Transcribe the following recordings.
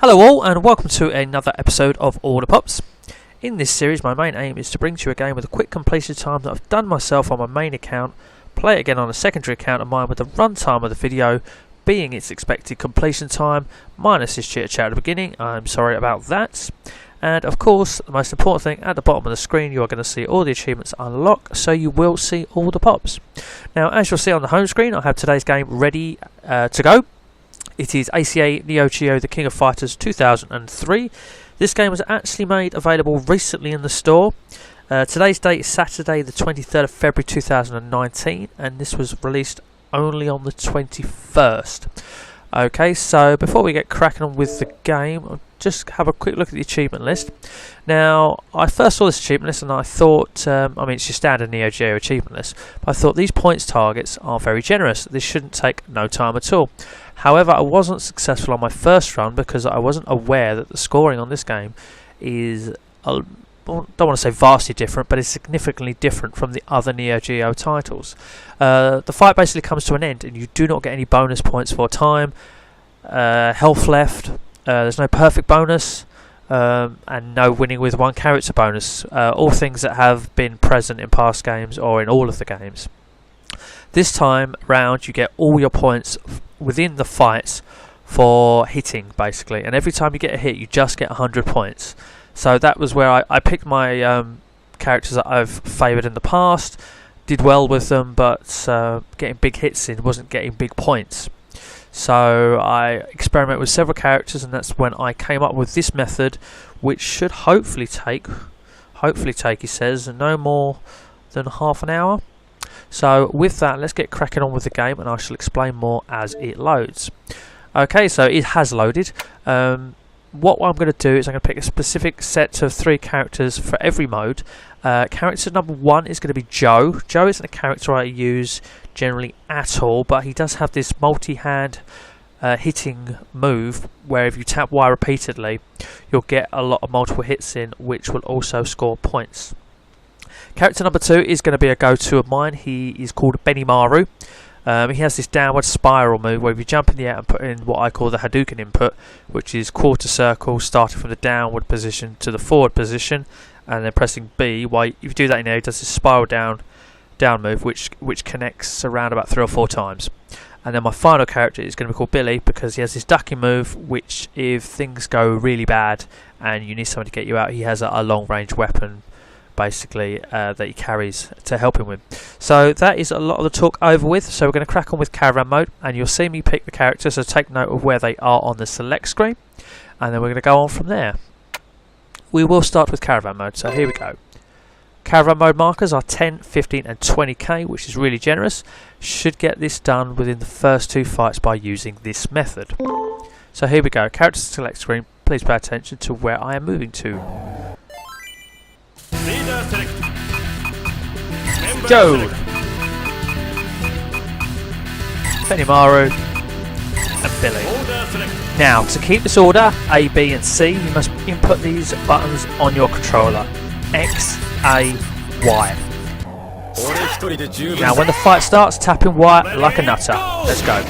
Hello all and welcome to another episode of All the Pops. In this series my main aim is to bring to you a game with a quick completion time that I've done myself on my main account, play it again on a secondary account of mine with the runtime of the video being its expected completion time, minus this chitter chat at the beginning. I'm sorry about that. And of course the most important thing, at the bottom of the screen you are going to see all the achievements unlock, so you will see all the pops. Now as you'll see on the home screen, I have today's game ready to go. It is ACA NEO GEO The King of Fighters 2003. This game was actually made available recently in the store. Today's date is Saturday the 23rd of February 2019, and this was released only on the 21st. Okay, so before we get cracking on with the game, I'll just have a quick look at the achievement list. Now, I first saw this achievement list and I thought, it's your standard Neo Geo achievement list, but I thought these points targets are very generous. This shouldn't take no time at all. However, I wasn't successful on my first run because I wasn't aware that the scoring on this game is, I don't want to say vastly different, but it's significantly different from the other Neo Geo titles. The fight basically comes to an end and you do not get any bonus points for time, health left, there's no perfect bonus, and no winning with one character bonus, all things that have been present in past games or in all of the games. This time round you get all your points within the fights for hitting basically, and every time you get a hit you just get 100 points. So that was where I picked my characters that I've favoured in the past, did well with them, but getting big hits in wasn't getting big points. So I experimented with several characters, and that's when I came up with this method, which should hopefully take, he says, no more than half an hour. So with that, let's get cracking on with the game, and I shall explain more as it loads. Okay, so it has loaded. What I'm going to do is I'm going to pick a specific set of 3 characters for every mode. Character number 1 is going to be Joe. Joe isn't a character I use generally at all, but he does have this multi-hand hitting move where if you tap Y repeatedly you'll get a lot of multiple hits in, which will also score points. Character number 2 is going to be a go-to of mine. He is called Benimaru. He has this downward spiral move where if you jump in the air and put in what I call the Hadouken input, which is quarter circle starting from the downward position to the forward position and then pressing B. If you do that in air, he does this spiral down move which connects around about 3 or 4 times. And then my final character is going to be called Billy because he has this ducking move which, if things go really bad and you need someone to get you out, he has a long range weapon basically that he carries to help him with. So that is a lot of the talk over with, so we're going to crack on with Caravan mode, and you'll see me pick the characters, so take note of where they are on the select screen, and then we're going to go on from there. We will start with Caravan mode, so here we go. Caravan mode markers are 10, 15 and 20k, which is really generous. Should get this done within the first 2 fights by using this method. So here we go, characters select screen, please pay attention to where I am moving to. Joe, Benimaru and Billy. Now to keep this order, A, B and C, you must input these buttons on your controller. X, A, Y. Now when the fight starts, tap in Y like a nutter. Let's go.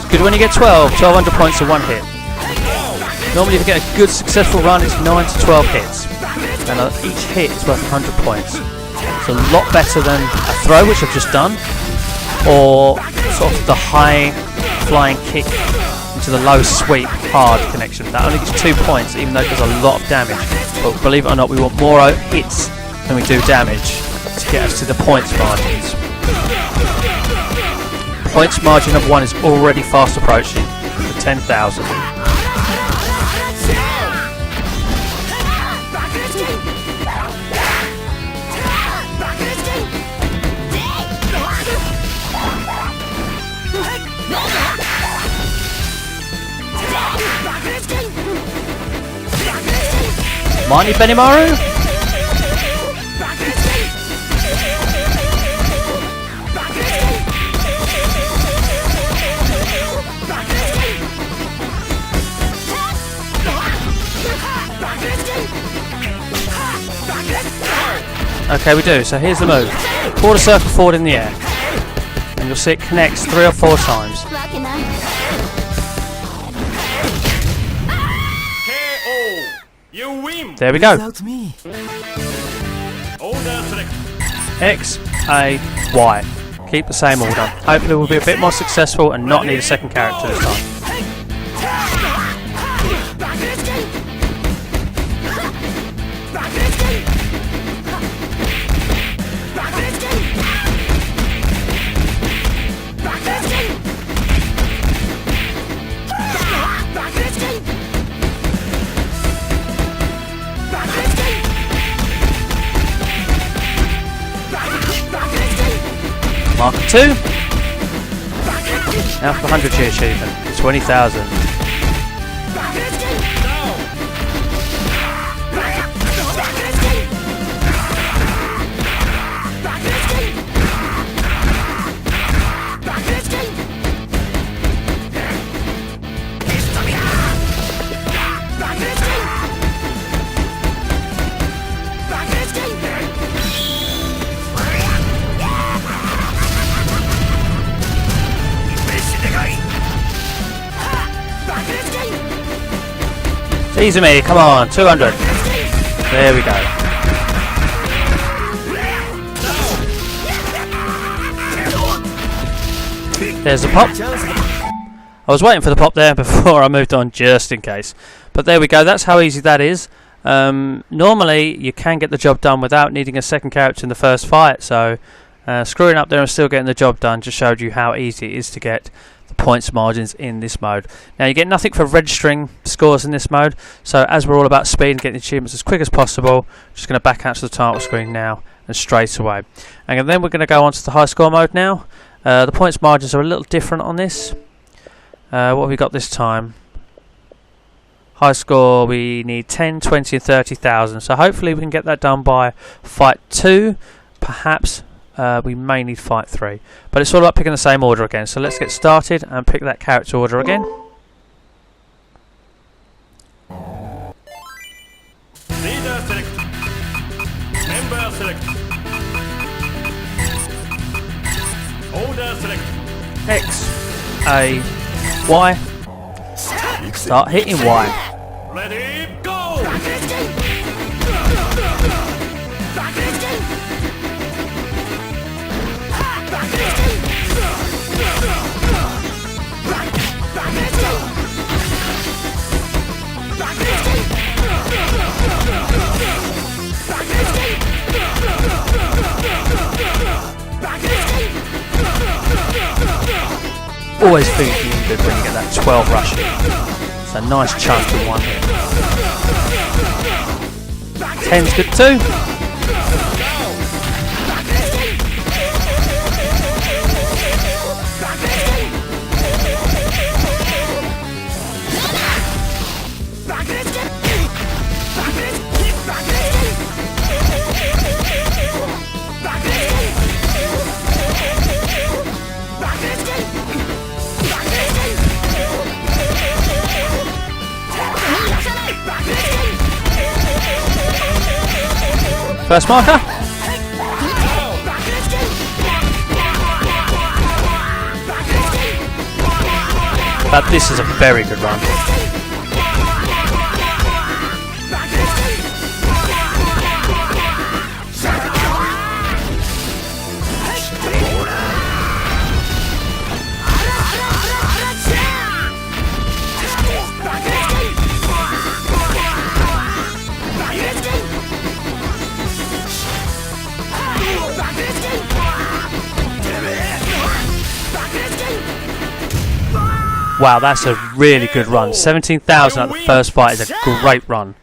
Good when you get 1200 points to 1 hit. Normally if you get a good successful run it's 9 to 12 hits, and each hit is worth 100 points. It's a lot better than a throw, which I've just done, or sort of the high flying kick into the low sweep hard connection. That only gets 2 points even though it does a lot of damage, but believe it or not we want more hits than we do damage to get us to the points margins. Points margin of 1 is already fast approaching the 10,000. Mighty Benimaru? Okay, we do. So here's the move. Quarter circle forward in the air. And you'll see it connects 3 or 4 times. You win. There we go. Me. X, A, Y. Keep the same order. Hopefully we'll be a bit more successful and not need a second character this time. Mark 2. Now for the 100G achievement. 20,000. Easy me, come on, 200. There we go. There's the pop. I was waiting for the pop there before I moved on just in case. But there we go, that's how easy that is. Normally you can get the job done without needing a second character in the first fight, so screwing up there and still getting the job done just showed you how easy it is to get the points margins in this mode. Now you get nothing for registering scores in this mode, so as we're all about speed and getting achievements as quick as possible, just going to back out to the title screen now and straight away. And then we're going to go on to the high score mode now. The points margins are a little different on this. What have we got this time? High score, we need 10, 20 and 30,000, so hopefully we can get that done by fight 2, perhaps. We may need fight 3, but it's all about picking the same order again, so let's get started and pick that character order again. Leader select. Member select. Order select. X, A, Y. Start hitting Y. Ready, go! Always feels really good when you get that 12 rush hit. It's a nice chunk in one hit. 10's good too. First marker. But this is a very good run. Wow, that's a really good run. 17,000 at the first fight is a great run.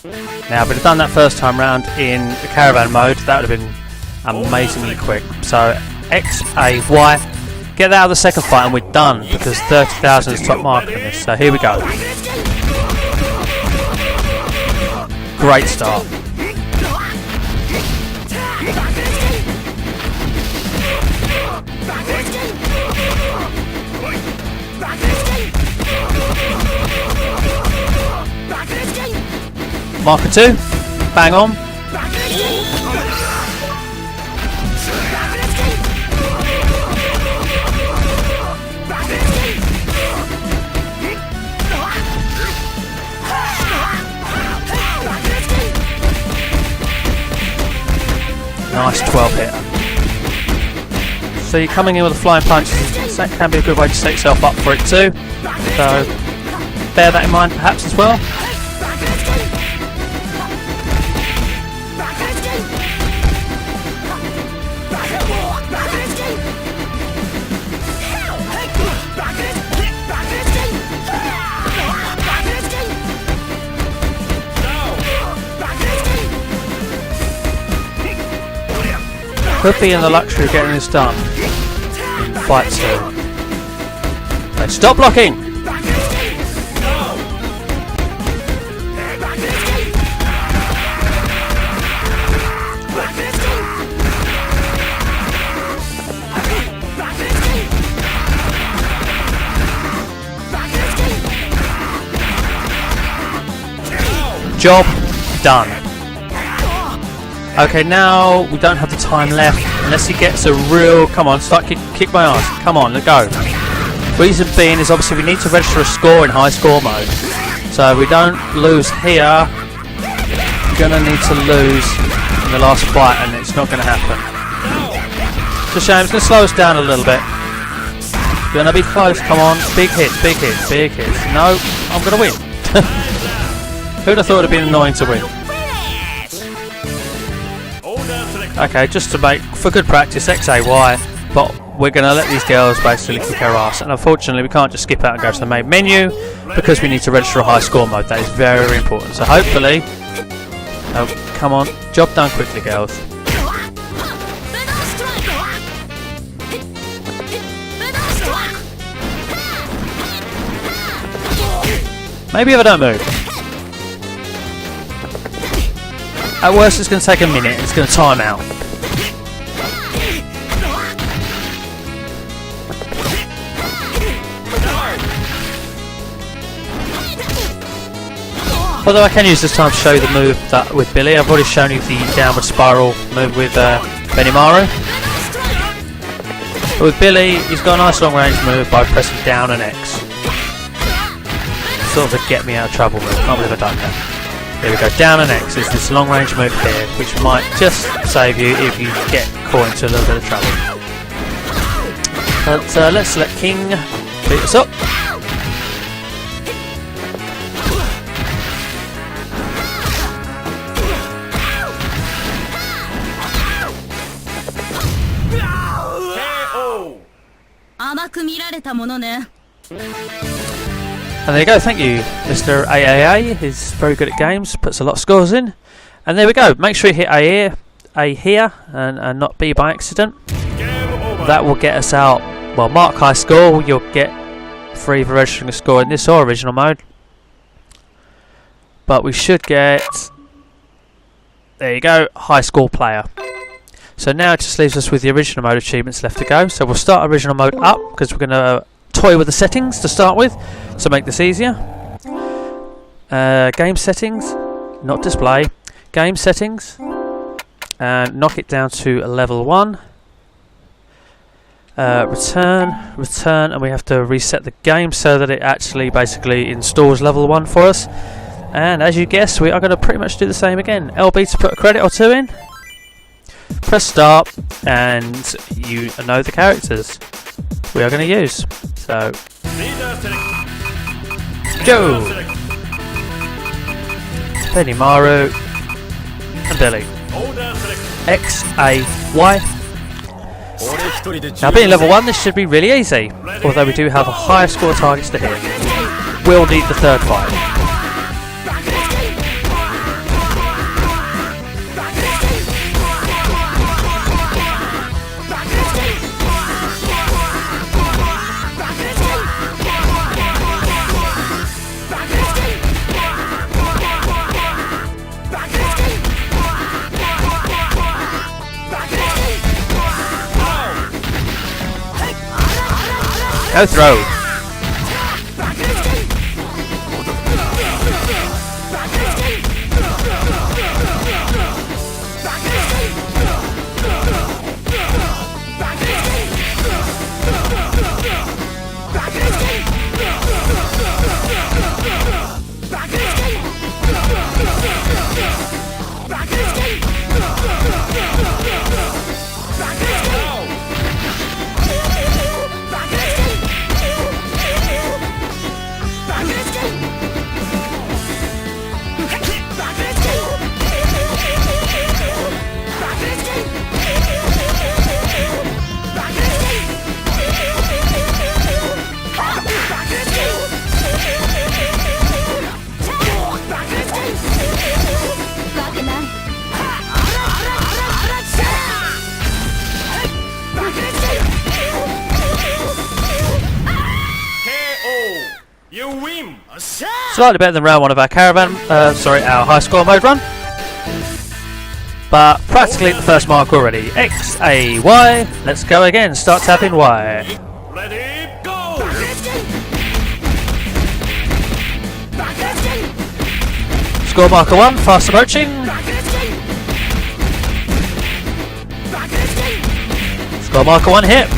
Now, if we'd have done that first time round in the Caravan mode, that would have been amazingly quick. So, X, A, Y, get that out of the second fight and we're done, because 30,000 is top mark in this. So here we go. great start. Marker 2, bang on. Nice 12 hit. So you're coming in with a flying punch, that can be a good way to set yourself up for it too. So bear that in mind perhaps as well. Could be in the luxury of getting this done in fight 2. Okay, stop blocking! Job done. Okay, now we don't have the time left unless he gets a real... Come on, start kick my ass. Come on, let's go. Reason being is obviously we need to register a score in high score mode. So if we don't lose here, we're going to need to lose in the last fight and it's not going to happen. It's a shame, it's going to slow us down a little bit. Going to be close, come on. Big hits, big hits, big hits. No, I'm going to win. Who'd have thought it'd been annoying to win? Okay, just to make, for good practice, XAY, but we're going to let these girls basically kick our ass. And unfortunately, we can't just skip out and go to the main menu because we need to register a high score mode. That is very, very important. So hopefully, oh, come on, job done quickly, girls. Maybe if I don't move. At worst, it's going to take a minute. It's going to time out. Although I can use this time to show you the move that with Billy. I've already shown you the downward spiral move with Benimaru. But with Billy, he's got a nice long range move by pressing down and X. Sort of a get me out of trouble move. Can't believe I've done that. Here we go, down and X is this long range move here, which might just save you if you get caught into a little bit of trouble. But let's let King beat us up. And there you go, thank you Mr. AAA, he's very good at games, puts a lot of scores in. And there we go, make sure you hit A here and not B by accident. That will get us out, well, mark high score, you'll get free for registering a score in this or original mode. But we should get, there you go, high score player. So now it just leaves us with the original mode achievements left to go. So we'll start original mode up because we're going to toy with the settings to start with to make this easier. Game settings, not display, game settings, and knock it down to level 1. Return, and we have to reset the game so that it actually basically installs level 1 for us. And as you guessed, we are going to pretty much do the same again. LB to put a credit or 2 in. Press start, and you know the characters we are going to use. So, Joe, Benimaru, and Billy. XAY. Now, being level 1, this should be really easy. Although we do have a higher score targets to hit. We'll need the third fight. No throw. You win! Slightly better than round 1 of our Caravan, our high score mode run. But practically the first mark already. X, A, Y. Let's go again. Start tapping Y. Ready, go! Score marker 1, fast approaching. Score marker 1 hit.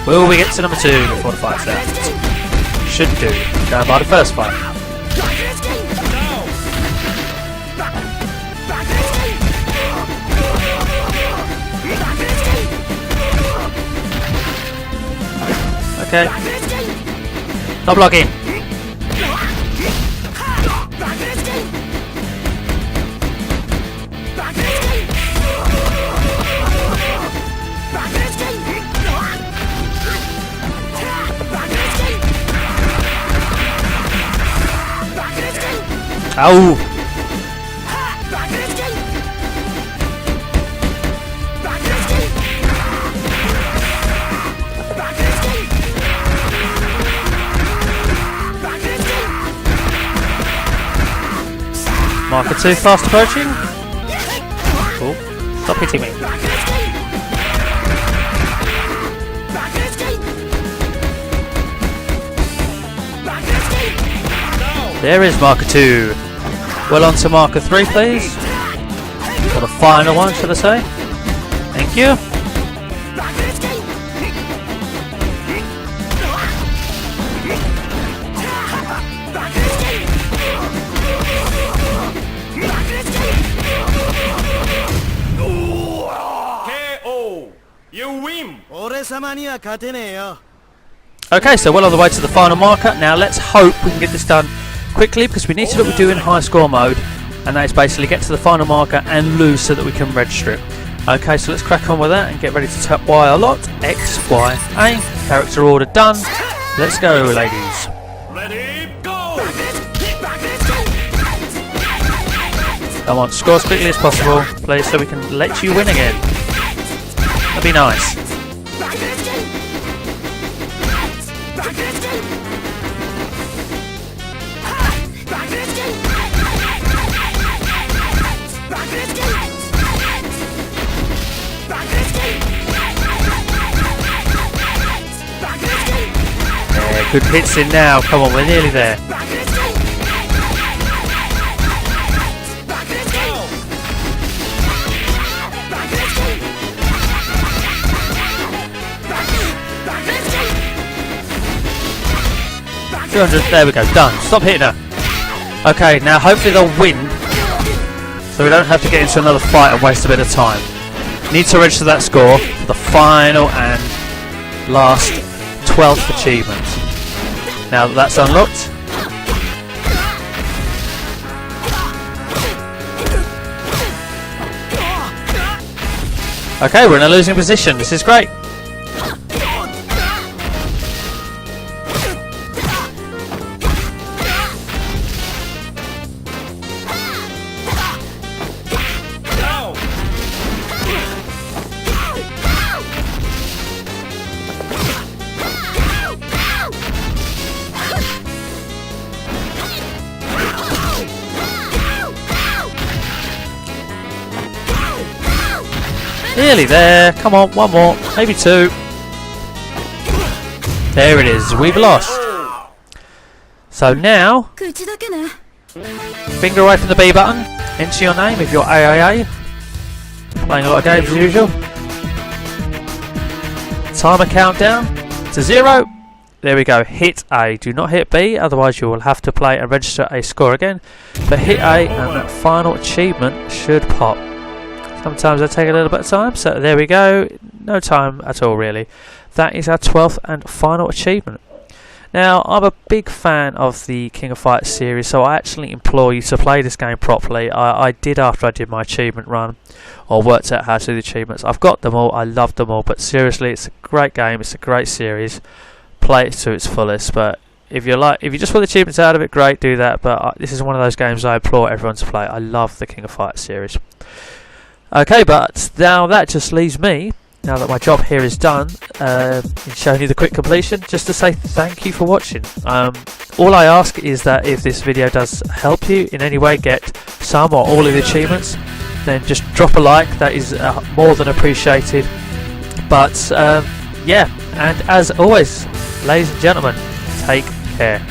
Will we get to number 2 before the fight's out? Should do. Going by the first fight. Okay. No blocking. Ow! Marker 2 fast approaching. Cool. Stop hitting me. There is marker 2. Well on to marker 3 please. Or the final one should I say. Thank you. KO! You win! Okay, so well on the way to the final marker. Now let's hope we can get this done quickly because we need to do what we do in high score mode, and that is basically get to the final marker and lose so that we can register it. Okay, so let's crack on with that and get ready to tap Y a lot. X, Y, A. Character order done. Let's go, ladies. Ready, go! Come on, score as quickly as possible, please, so we can let you win again. That'd be nice. Yeah, good hits in now. Come on, we're nearly there. There we go, done. Stop hitting her. Okay, now hopefully they'll win, so we don't have to get into another fight and waste a bit of time. Need to register that score for the final and last 12th achievement. Now that that's unlocked, okay, we're in a losing position. This is great. Nearly there. Come on, one more, maybe two. There it is. We've lost. So now, finger away from the B button. Enter your name if you're AAA. Playing a lot of games as usual. Timer countdown to 0. There we go. Hit A. Do not hit B, otherwise you will have to play and register a score again. But hit A and that final achievement should pop. Sometimes they take a little bit of time, so there we go. No time at all, really. That is our 12th and final achievement. Now, I'm a big fan of the King of Fighters series, so I actually implore you to play this game properly. I did after I did my achievement run, or worked out how to do the achievements. I've got them all, I love them all, but seriously, it's a great game, it's a great series. Play it to its fullest, but if you just want the achievements out of it, great, do that, but this is one of those games I implore everyone to play. I love the King of Fighters series. Okay, but now that just leaves me, now that my job here is done, in showing you the quick completion, just to say thank you for watching. All I ask is that if this video does help you in any way get some or all of the achievements, then just drop a like. That is more than appreciated. But yeah, and as always, ladies and gentlemen, take care.